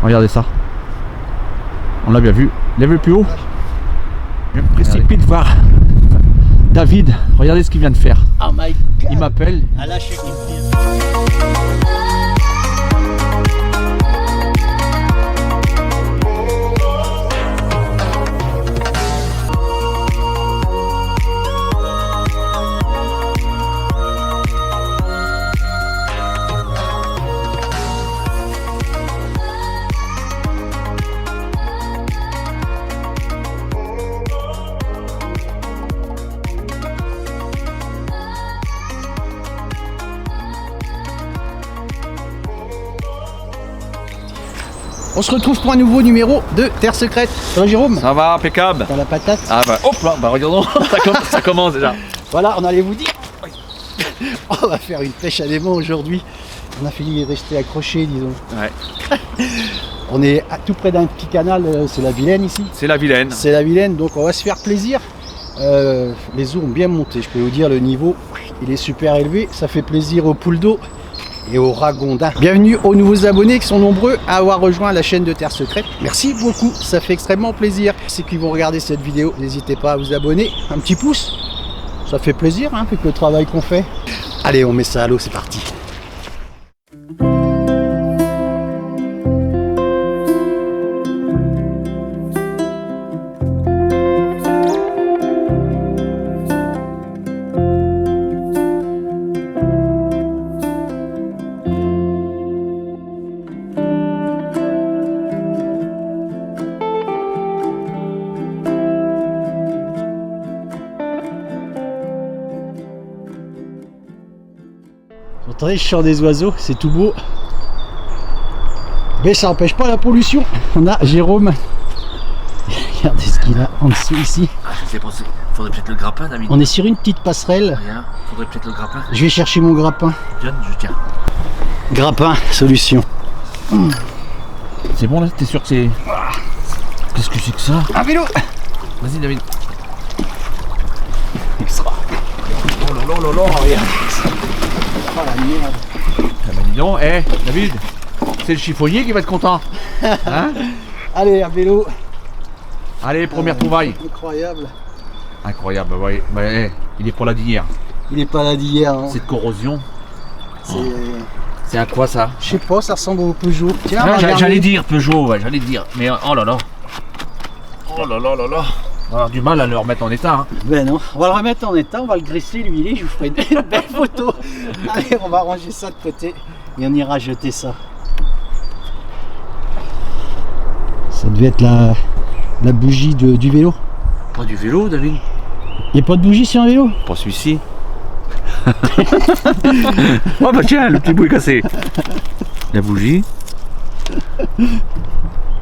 Regardez ça. On l'a bien vu. Lève le plus haut. Je me précipite voir David. Regardez ce qu'il vient de faire. Oh my God. Il m'appelle. Ah là, je suis confiant. On se retrouve pour un nouveau numéro de Terre Secrète. Ça va Jérôme? Ça va, impeccable. Dans la patate. Ah bah hop là, bah regardons, ça commence déjà. Voilà, on allait vous dire. On va faire une pêche à l'aimant aujourd'hui. On a fini de rester accroché, disons. Ouais. On est tout près d'un petit canal, c'est la Vilaine ici. C'est la Vilaine. C'est la Vilaine, donc on va se faire plaisir. Les eaux ont bien monté, je peux vous dire, le niveau, il est super élevé. Ça fait plaisir aux poules d'eau et aux ragondins. Bienvenue aux nouveaux abonnés qui sont nombreux à avoir rejoint la chaîne de Terre Secrète. Merci beaucoup, ça fait extrêmement plaisir. Ceux qui vont regarder cette vidéo, n'hésitez pas à vous abonner. Un petit pouce, ça fait plaisir hein, avec le travail qu'on fait. Allez, on met ça à l'eau, c'est parti. Vous entendez le chant des oiseaux, c'est tout beau. Mais ça n'empêche pas la pollution. On a Jérôme. Regardez ce qu'il a en dessous ici. Ah, je sais pas, faudrait peut-être le grappin, David. On est sur une petite passerelle. Rien, faudrait peut-être le grappin. Je vais chercher mon grappin. John, je tiens. Grappin, solution. C'est bon là, t'es sûr que c'est... Qu'est-ce que c'est que ça? Un vélo. Vas-y David. Extra. Oh là là là là, regarde. Oh la merde. Ah bah dis donc, David, c'est le chiffonnier qui va être content. Hein? Allez, un vélo. Allez, première trouvaille. Incroyable. Incroyable, ouais. Bah, il est pour la d'hier. Il est pas là d'hier. Hein. Cette corrosion. C'est... C'est à quoi ça? Je sais pas, ça ressemble au Peugeot. Tiens, Ah, regardez. j'allais dire Peugeot, ouais, j'allais dire. Mais oh là là. Oh là là là là. On va avoir du mal à le remettre en état. Hein. Ben non, on va le remettre en état, on va le graisser, l'huiler, je vous ferai une belle photo. Allez, on va ranger ça de côté et on ira jeter ça. Ça devait être la bougie du vélo. Pas du vélo, David? Il n'y a pas de bougie sur un vélo? Pas celui-ci. Oh bah tiens, le petit bout est cassé. La bougie.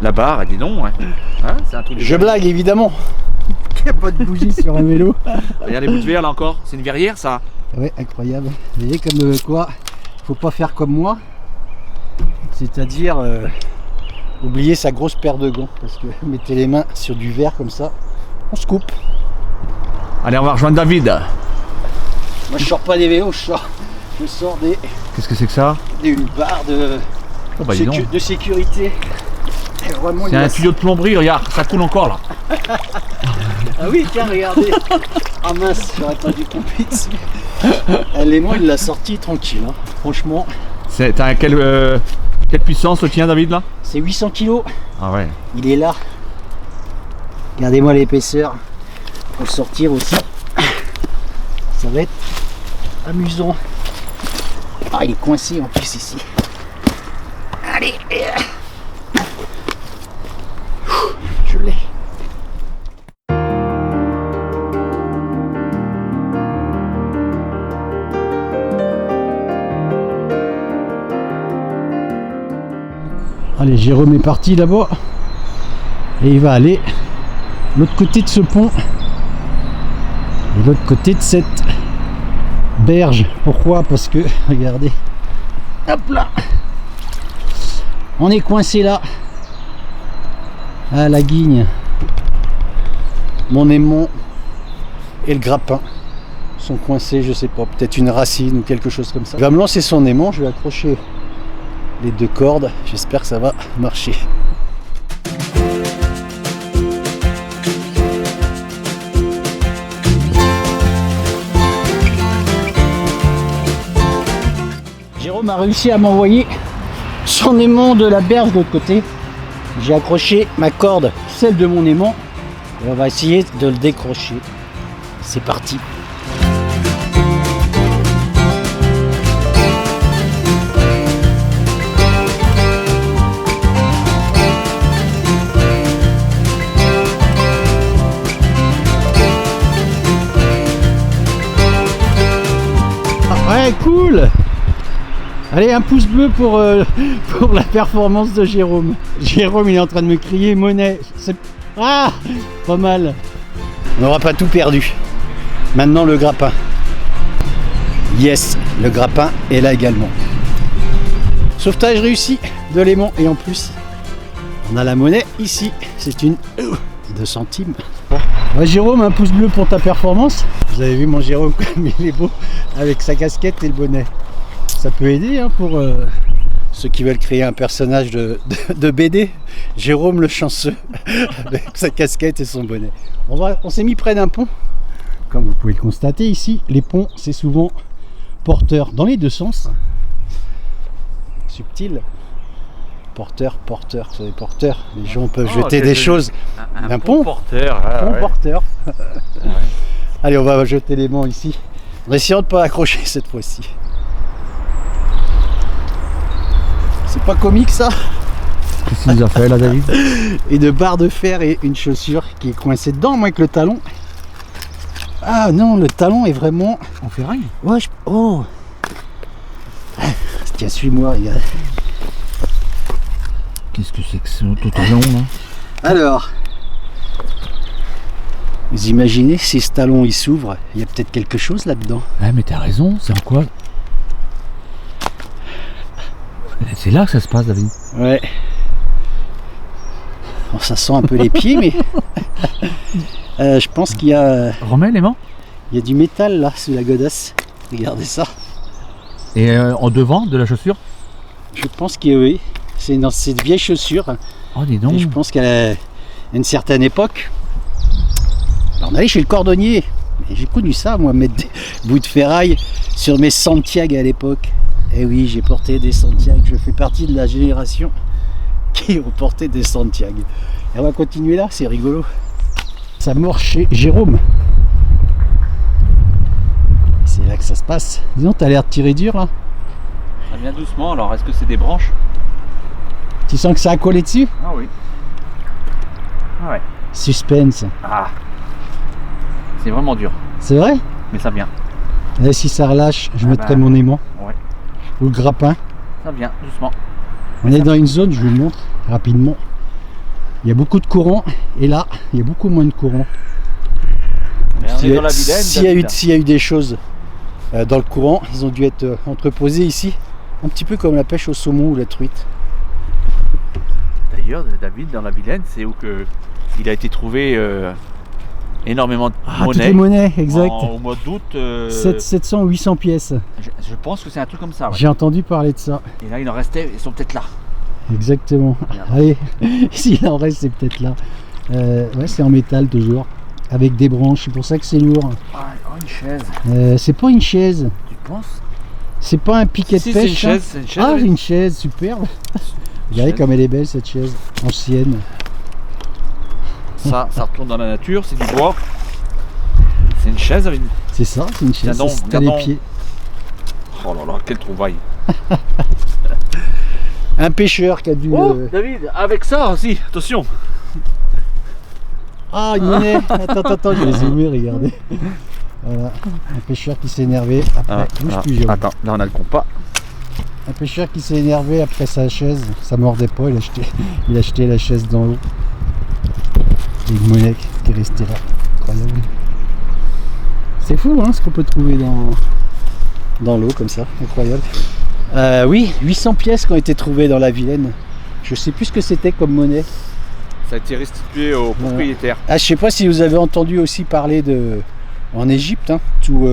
La barre, dis donc. Ouais. Hein, c'est un truc de... Je blague évidemment. Il n'y a pas de bougie sur un vélo. Regarde les bouts de verre là encore. C'est une verrière ça? Ouais, incroyable. Vous voyez comme quoi, faut pas faire comme moi. C'est-à-dire oublier sa grosse paire de gants. Parce que mettez les mains sur du verre comme ça, on se coupe. Allez, on va rejoindre David. Moi je sors pas des vélos, je sors Qu'est-ce que c'est que ça? d'une barre de, Oh bah dis donc. de sécurité. Et vraiment, C'est un tuyau de plomberie, regarde, ça coule encore là. Ah oui, tiens, regardez. Ah mince, j'aurais pas dû tomber dessus. L'aimant, il l'a sorti tranquille, hein. Franchement. T'as quelle puissance le tien, David là? C'est 800 kg. Ah ouais. Il est là. Regardez-moi l'épaisseur. Pour le sortir aussi. Ça va être amusant. Ah, il est coincé en plus ici. Allez. Je l'ai. Allez, Jérôme est parti là-bas et il va aller de l'autre côté de ce pont et de l'autre côté de cette berge. Pourquoi? Parce que, regardez, hop là, on est coincé là. Ah, la guigne, mon aimant et le grappin sont coincés, je sais pas, peut-être une racine ou quelque chose comme ça. Il va me lancer son aimant, je vais accrocher les 2 cordes. J'espère que ça va marcher. Jérôme a réussi à m'envoyer son aimant de la berge de l'autre côté. J'ai accroché ma corde, celle de mon aimant, et on va essayer de le décrocher. C'est parti. Ouais, cool. Allez, un pouce bleu pour la performance de Jérôme. Jérôme, il est en train de me crier monnaie. Ah, pas mal. On n'aura pas tout perdu. Maintenant, le grappin. Yes, le grappin est là également. Sauvetage réussi de l'aimant. Et en plus, on a la monnaie ici. C'est une 2 centimes. Ouais, Jérôme, un pouce bleu pour ta performance. Vous avez vu mon Jérôme comme il est beau avec sa casquette et le bonnet. Ça peut aider hein, pour ceux qui veulent créer un personnage de BD. Jérôme le chanceux avec sa casquette et son bonnet. On s'est mis près d'un pont. Comme vous pouvez le constater ici, les ponts c'est souvent porteur dans les 2 sens. Subtil. Porteur, sur les porteurs. Les gens peuvent jeter des choses d'un pont. Porteur. Pont porteur. Allez, on va jeter l'aimant ici. En essayant de ne pas accrocher cette fois-ci. C'est pas comique ça? Qu'est-ce qu'il nous a fait là, David? Une barre de fer et une chaussure qui est coincée dedans, moi avec le talon. Ah non, le talon est vraiment en ferraille. Ouais, oh. Tiens, suis-moi, regarde. Qu'est-ce que c'est que ce talon là? Alors, vous imaginez si ce talon il s'ouvre, il y a peut-être quelque chose là-dedans. Ah mais t'as raison, c'est en quoi? C'est là que ça se passe, David. Ouais. Bon, ça sent un peu les pieds, mais je pense qu'il y a. Remets l'aimant. Il y a du métal là sous la godasse. Regardez ça. Et en devant de la chaussure? Je pense que oui. C'est dans cette vieille chaussure. Oh, dis donc. Et je pense qu'à une certaine époque, on allait chez le cordonnier. Et j'ai connu ça, moi, mettre des bouts de ferraille sur mes Santiago à l'époque. Et oui, j'ai porté des Santiago. Je fais partie de la génération qui ont porté des Santiago. Et on va continuer là, c'est rigolo. Ça mord chez Jérôme. C'est là que ça se passe. Disons, t'as l'air de tirer dur là. Ça vient doucement, alors est-ce que c'est des branches? Tu sens que ça a collé dessus? Ah oui. Ah ouais. Suspense. Ah. C'est vraiment dur. C'est vrai? Mais ça vient. Et si ça relâche, je mettrai mon aimant. Ouais. Ou le grappin. Ça vient, doucement. On est dans une zone, je vous le montre rapidement. Il y a beaucoup de courant et là, il y a beaucoup moins de courant. S'il y a eu des choses dans le courant, ils ont dû être entreposés ici, un petit peu comme la pêche au saumon ou la truite. D'ailleurs, David, dans la Vilaine, c'est où que il a été trouvé énormément de monnaie. Toutes les monnaies, exact. Au mois d'août. 700 ou 800 pièces. Je pense que c'est un truc comme ça. Ouais. J'ai entendu parler de ça. Et là, il en restait, ils sont peut-être là. Exactement. Merde. Allez, s'il en reste, c'est peut-être là. Ouais, c'est en métal toujours, avec des branches. C'est pour ça que c'est lourd. Ah, oh, une chaise. C'est pas une chaise. Tu penses? C'est pas un piquet de pêche. C'est une chaise. C'est une chaise. Ah, une chaise, superbe. Regardez comme elle est belle cette chaise, ancienne. Ça retourne dans la nature, c'est du bois. C'est une chaise avec. C'est ça, c'est une chaise. T'as les pieds. Oh là là, quelle trouvaille. Un pêcheur qui a dû. Oh, David, avec ça aussi, attention. Ah, une monnaie. Attends, je vais zoomer, regardez. Voilà, un pêcheur qui s'est énervé. Après, attends, là on a le compas. Un pêcheur qui s'est énervé après sa chaise, ça mordait pas, il a jeté la chaise dans l'eau. Et une monnaie qui est restée là. Incroyable. C'est fou hein, ce qu'on peut trouver dans l'eau comme ça, incroyable. Oui, 800 pièces qui ont été trouvées dans la Vilaine. Je sais plus ce que c'était comme monnaie. Ça a été restitué au propriétaire. Ah, je sais pas si vous avez entendu aussi parler en Égypte, hein, tous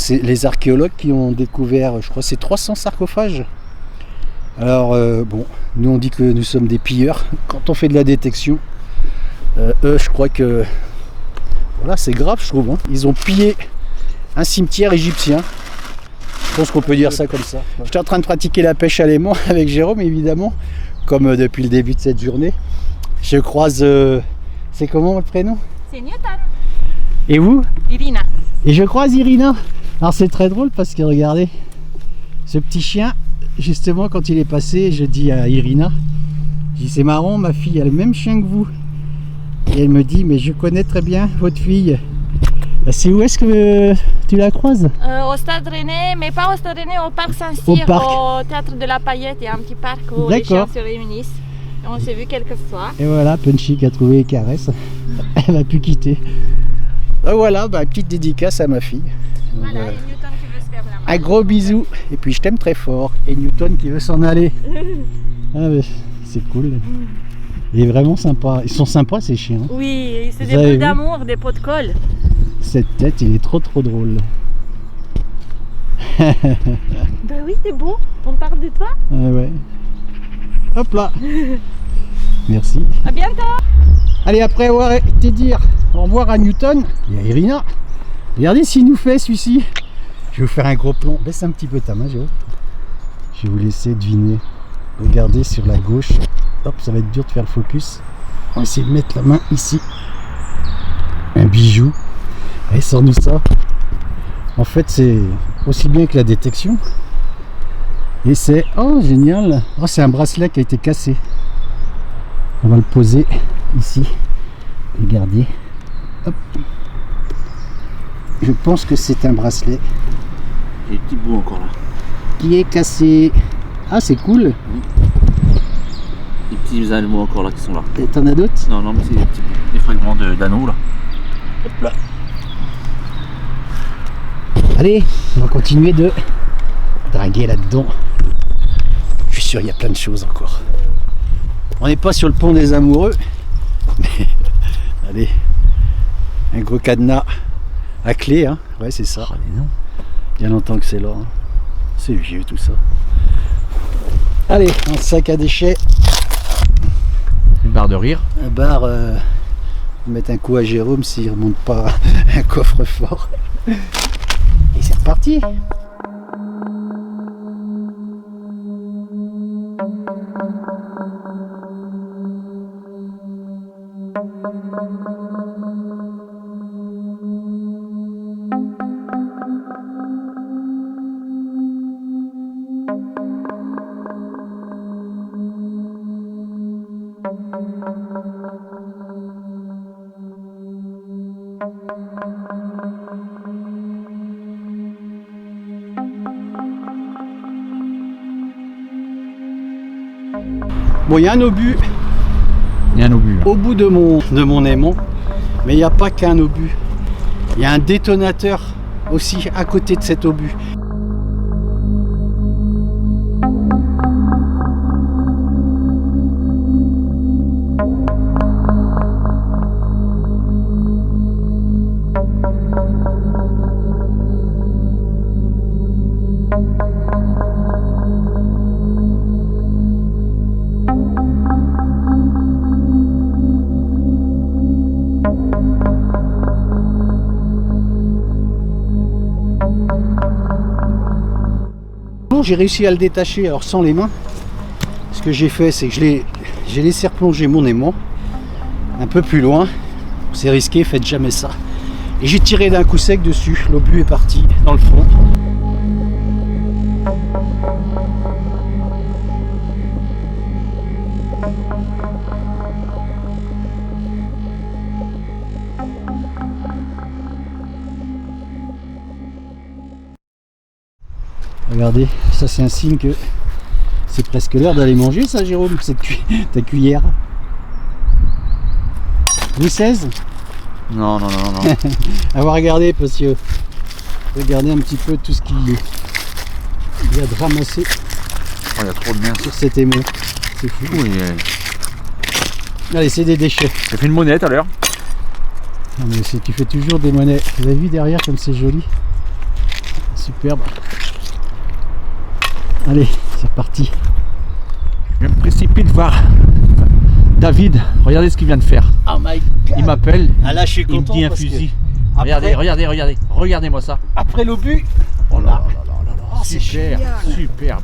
les archéologues qui ont découvert, je crois c'est 300 sarcophages Alors bon, nous on dit que nous sommes des pilleurs quand on fait de la détection. Eux, je crois que voilà, c'est grave, je trouve. Hein. Ils ont pillé un cimetière égyptien. Je pense qu'on peut dire ça comme ça. J'étais en train de pratiquer la pêche à l'aimant avec Jérôme, évidemment, comme depuis le début de cette journée. Je croise... c'est comment votre prénom? C'est Newton. Et vous? Irina. Et je croise Irina. Alors c'est très drôle parce que regardez, ce petit chien, justement quand il est passé, je dis à Irina, je dis c'est marrant, ma fille a le même chien que vous. Et elle me dit, mais je connais très bien votre fille. C'est où est-ce que tu la croises? Au Stade Rennais, mais pas au Stade Rennais, au Parc Saint-Cyr, au Théâtre de la Paillette. Il y a un petit parc où les chiens se réunissent. Et on s'est vu quelques fois. Et voilà, Punchy qui a trouvé les caresses. Elle va plus quitter. Voilà, bah, petite dédicace à ma fille. Voilà, et Newton qui veut se faire la main. Un gros bisou. Et puis je t'aime très fort. Et Newton qui veut s'en aller. Ah, mais c'est cool. Il est vraiment sympa. Ils sont sympas ces chiens. Oui, c'est des pots d'amour, des pots de colle. Cette tête, il est trop drôle. Bah oui, t'es beau. On parle de toi. Ouais. Hop là. Merci. À bientôt. Allez, après avoir été dire au revoir à Newton et à Irina, regardez s'il nous fait celui-ci. Je vais vous faire un gros plan. Baisse un petit peu ta main, Jérôme. Je vais vous laisser deviner. Regardez sur la gauche. Hop, ça va être dur de faire le focus. On va essayer de mettre la main ici. Un bijou. Allez, sors-nous ça. En fait, c'est aussi bien que la détection. Et c'est... Oh, génial. Oh, c'est un bracelet qui a été cassé. On va le poser ici. Regardez. Hop. Je pense que c'est un bracelet. Il y a des petits bouts encore là. Qui est cassé. Ah, c'est cool. Des petits animaux encore là qui sont là. Et t'en as d'autres? Non, mais c'est des fragments d'anneaux là. Hop là. Allez, on va continuer de draguer là-dedans. Je suis sûr, il y a plein de choses encore. On n'est pas sur le pont des amoureux. Mais allez, un gros cadenas à clé, hein. Ouais, c'est ça. Il y a longtemps que c'est là. Hein. C'est vieux tout ça. Allez, un sac à déchets. Une barre de rire. Un bar, mettre un coup à Jérôme s'il remonte pas un coffre-fort. Et c'est reparti. Bon, il y a un obus. Il y a un obus. Au bout de mon aimant, mais il n'y a pas qu'un obus. Il y a un détonateur aussi à côté de cet obus. J'ai réussi à le détacher, alors sans les mains. Ce que j'ai fait, c'est que j'ai laissé replonger mon aimant un peu plus loin. C'est risqué, faites jamais ça. Et j'ai tiré d'un coup sec dessus. L'obus est parti dans le fond. Regardez, ça c'est un signe que c'est presque l'heure d'aller manger ça, Jérôme, ta cuillère. Louis XVI? Non. On va regarder parce que regardez un petit peu tout ce qu'il y a de ramassé Il y a trop de merde. sur cet aimant. C'est fou. Oui, Allez, c'est des déchets. j'ai fait une monnaie tout à l'heure. Non, mais tu fais toujours des monnaies. Vous avez vu derrière comme c'est joli? Superbe. Allez, c'est reparti. Je me précipite voir David. Regardez ce qu'il vient de faire. Oh my God. Il m'appelle. Ah là, je suis Il me content dit un parce que fusil. après- Regardez. Regardez-moi ça. après l'obus, Oh là là là là là. Oh, c'est Super, génial. superbe.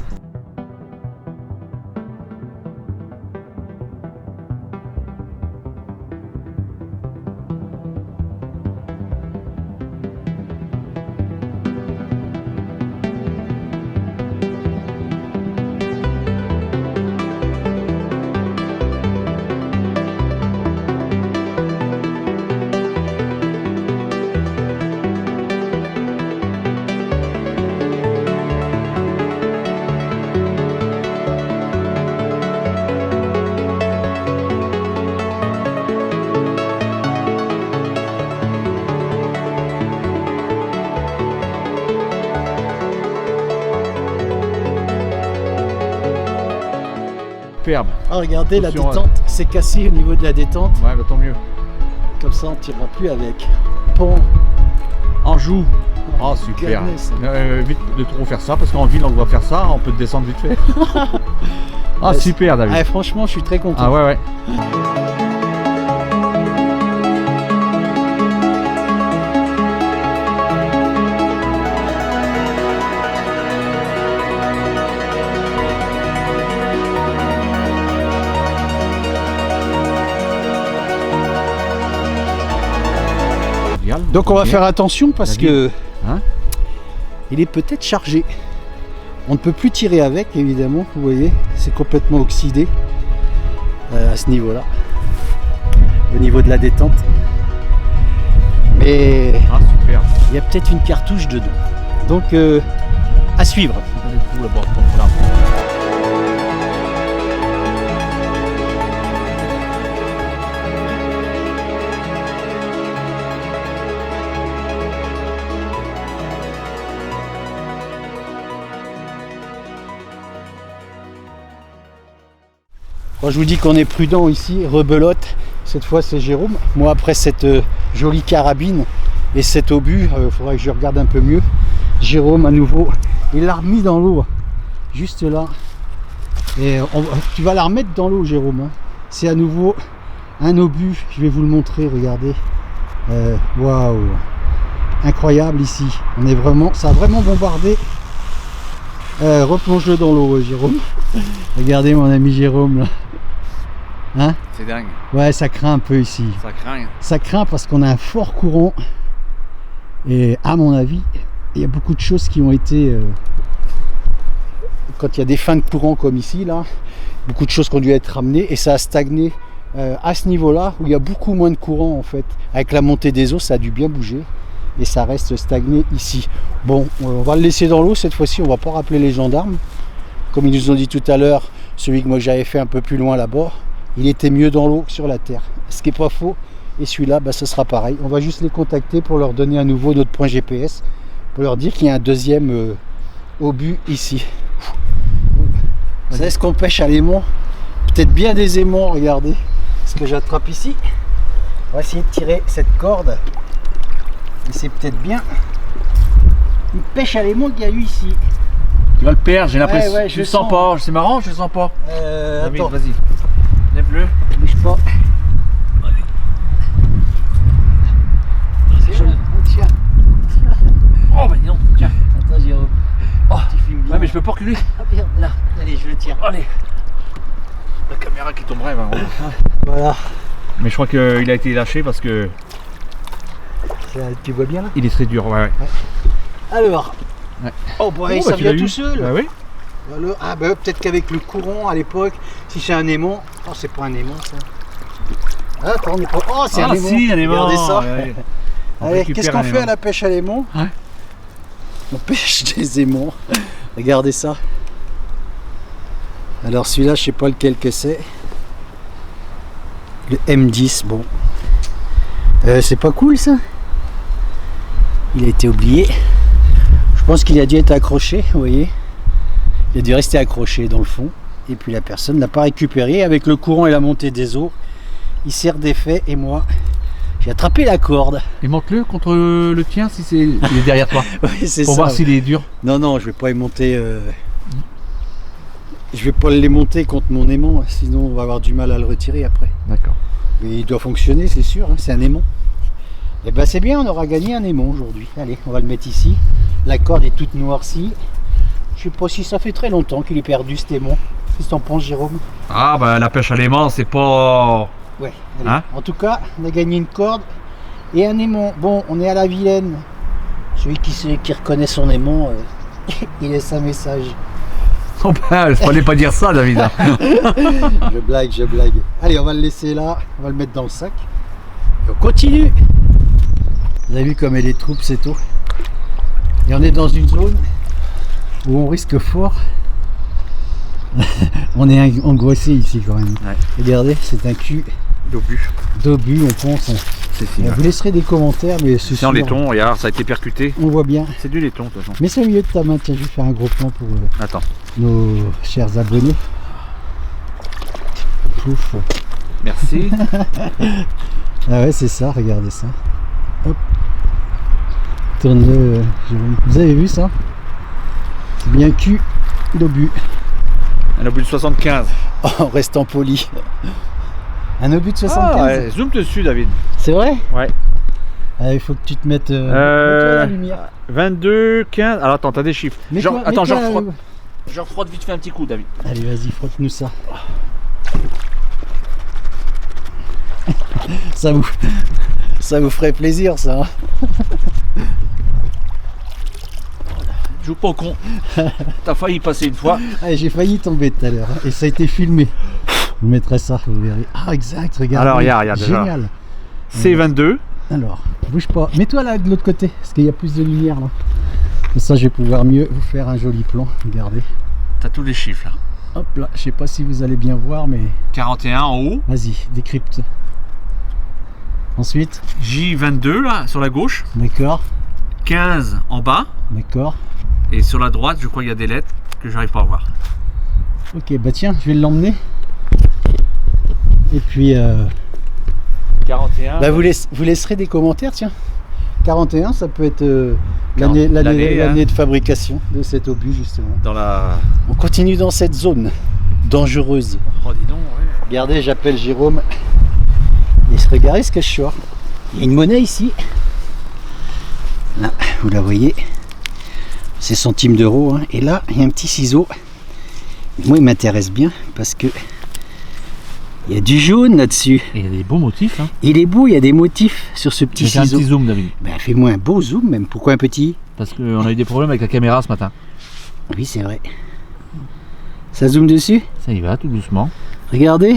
Superbe. ah, regardez, la Attention, détente s'est cassée au niveau de la détente. Ouais, bah tant mieux. Comme ça, on ne tirera plus avec. Bon, Anjou. Oh super. goodness. Vite de trop faire ça parce qu'en ville on doit faire ça, on peut descendre vite fait. Ah Ouais, super David. ah, franchement, je suis très content. Ah ouais. Donc on va faire attention parce que Hein il est peut-être chargé. On ne peut plus tirer avec, évidemment. Vous voyez, c'est complètement oxydé à ce niveau-là, au niveau de la détente. Mais Ah super. il y a peut-être une cartouche dedans. Donc à suivre. Moi, je vous dis qu'on est prudent ici, rebelote. Cette fois c'est Jérôme. Moi après cette jolie carabine et cet obus, il faudrait que je regarde un peu mieux. Jérôme à nouveau, il l'a remis dans l'eau, juste là. Et tu vas la remettre dans l'eau Jérôme. Hein. C'est à nouveau un obus, je vais vous le montrer, regardez. Waouh, incroyable ici. On est vraiment, ça a vraiment bombardé. Replonge-le dans l'eau Jérôme. Regardez mon ami Jérôme là. Hein? C'est dingue, Ouais, ça craint un peu ici. ça craint. Ça craint parce qu'on a un fort courant. Et à mon avis, il y a beaucoup de choses qui ont été... quand il y a des fins de courant comme ici, là, beaucoup de choses qui ont dû être ramenées et ça a stagné à ce niveau-là où il y a beaucoup moins de courant en fait. Avec la montée des eaux, ça a dû bien bouger et ça reste stagné ici. Bon, on va le laisser dans l'eau cette fois-ci, on va pas rappeler les gendarmes. Comme ils nous ont dit tout à l'heure, celui que moi j'avais fait un peu plus loin là-bas, il était mieux dans l'eau que sur la terre. Ce qui n'est pas faux. Et celui-là, bah, ce sera pareil. On va juste les contacter pour leur donner à nouveau notre point GPS, pour leur dire qu'il y a un deuxième obus ici. Vous savez ce qu'on pêche à l'aimant? Peut-être bien des aimants, regardez ce que j'attrape ici. On va essayer de tirer cette corde. Et c'est peut-être bien une pêche à l'aimant qu'il y a eu ici. Tu vas le perdre, j'ai l'impression. Ouais, je le sens pas, c'est marrant, je le sens pas. David, Attends, vas-y. Lève-le. bouge pas. C'est joli. Tiens. Oh bah dis donc, tiens. Attends Jérôme. Oh. Tu filmes bien. Ouais mais je peux pas reculer. Ah merde, là. Allez, je le tire. Allez. La caméra qui tomberait. Ben, Voilà. mais je crois qu'il a été lâché parce que Tu vois bien là? il est très dur. Ouais. Alors. Ouais. Oh bah, Oh, ça bah, tu vient l'as tout eu. seul. Bah oui. Alors, ah bah peut-être qu'avec le courant à l'époque, si c'est un aimant. Oh, c'est pas un aimant ça. Ah, attends, on est pas. Oh, c'est un aimant. si, un aimant. Regardez ça. Ouais. On Allez, récupère qu'est-ce qu'on un fait aimant. à la pêche à l'aimant? Ouais. On pêche des aimants. Regardez ça. Alors celui-là, je sais pas lequel que c'est. Le M10, bon. C'est pas cool ça. Il a été oublié. Je pense qu'il a dû être accroché, vous voyez. Il a dû rester accroché dans le fond. Et puis la personne ne l'a pas récupéré. Avec le courant et la montée des eaux, il s'est redéfait et moi, j'ai attrapé la corde. Et monte-le contre le tien si c'est. Il est derrière toi. Oui, c'est Pour ça. voir s'il est dur. Non, non, je vais pas y monter. Je vais pas les monter contre mon aimant, sinon on va avoir du mal à le retirer après. D'accord. Mais il doit fonctionner, c'est sûr, hein, c'est un aimant. Et ben c'est bien, on aura gagné un aimant aujourd'hui. Allez, on va le mettre ici. La corde est toute noircie. Je sais pas si ça fait très longtemps qu'il est perdu cet aimant. Qu'est-ce que t'en penses, Jérôme? Ah bah la pêche à l'aimant, c'est pas... Ouais, allez. Hein? En tout cas, on a gagné une corde et un aimant. Bon, on est à la Vilaine. Celui qui reconnaît son aimant, il laisse un message. Oh ben, il fallait pas dire ça, David. Je blague, je blague. Allez, on va le laisser là, on va le mettre dans le sac. Et on continue. Vous avez vu comme elle est troupe, cette eau. Et on est dans une zone où on risque fort. On est engrossé ici quand même. Ouais. Regardez, c'est un cul d'obus, on pense. C'est Vous laisserez des commentaires, mais c'est en laiton, regarde, ça a été percuté. On voit bien. C'est du laiton, de toute façon. Mais c'est au milieu de ta main, tiens, je vais faire un gros plan pour Attends. nos chers abonnés. Pouf. Merci. Ah ouais, c'est ça, regardez ça. Hop. Tourne-le, Jérôme. Vous avez vu ça? C'est bien cul d'obus. Un obus de 75. Oh, en restant poli. Un obus de 75. Ah, ouais, zoom dessus, David. C'est vrai? Ouais. Ah, il faut que tu te mettes mets-toi à la lumière. 22, 15. Alors attends, t'as des chiffres. Mets-toi- Attends, mets-toi- je refrotte vite fait un petit coup, David. Allez, vas-y, frotte-nous ça. Ça vous ferait plaisir, ça. Hein. Joue pas au con. T'as failli passer une fois. Ah, j'ai failli tomber tout à l'heure. Hein, et ça a été filmé. Je mettrai ça, vous verrez. Ah, exact, regarde. Alors, regarde déjà. Génial. C22. Alors, bouge pas. Mets-toi là de l'autre côté, parce qu'il y a plus de lumière là. Comme ça, je vais pouvoir mieux vous faire un joli plan. Regardez. T'as tous les chiffres là. Hop là, je sais pas si vous allez bien voir, mais 41 en haut. vas-y, décrypte. Ensuite, J22 là, sur la gauche. d'accord, 15 en bas. d'accord. Et sur la droite, je crois qu'il y a des lettres que j'arrive pas à voir. Ok, bah tiens, je vais l'emmener. Et puis, 41. bah vous laisserez des commentaires, tiens. 41, ça peut être L'année, l'année de fabrication de cet obus, justement. Dans la... On continue dans cette zone dangereuse. Oh, dis donc, ouais. Regardez, j'appelle Jérôme. Et regardez ce que je sors. Il y a une monnaie ici. Là, vous la voyez. C'est centimes d'euros. Hein. Et là, il y a un petit ciseau. Moi, il m'intéresse bien parce que il y a du jaune là-dessus. Et il y a des beaux motifs. Hein. Il est beau, il y a des motifs sur ce petit J'ai un ciseau. petit zoom, David. Ben, fais-moi un beau zoom même. Pourquoi un petit? Parce qu'on a eu des problèmes avec la caméra ce matin. Oui, c'est vrai. Ça zoome dessus. Ça y va, tout doucement. Regardez,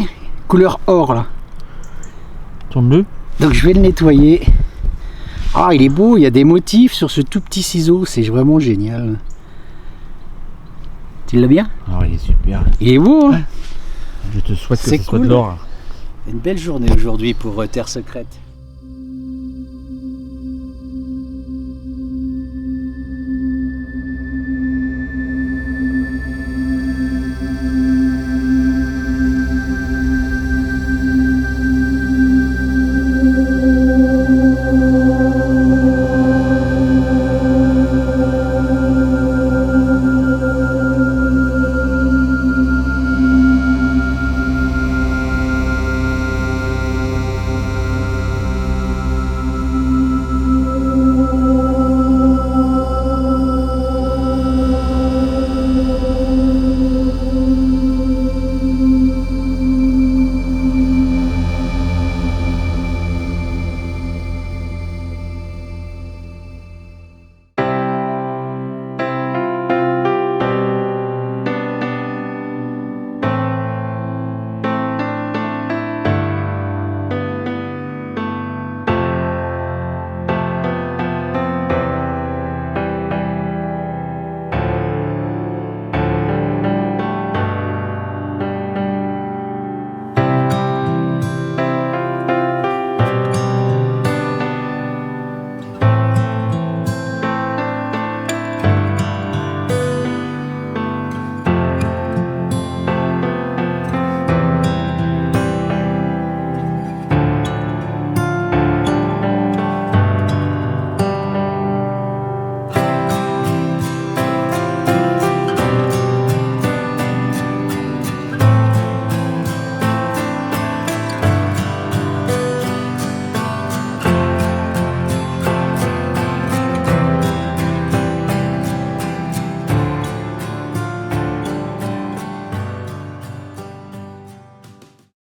couleur or là. Tourne-le. Donc je vais le nettoyer. Ah, il est beau, il y a des motifs sur ce tout petit ciseau, c'est vraiment génial. Tu l'as bien? Ah, il est super. Il est beau, hein? Je te souhaite que C'est ce soit de cool. l'or. Une belle journée aujourd'hui pour Terre Secrète.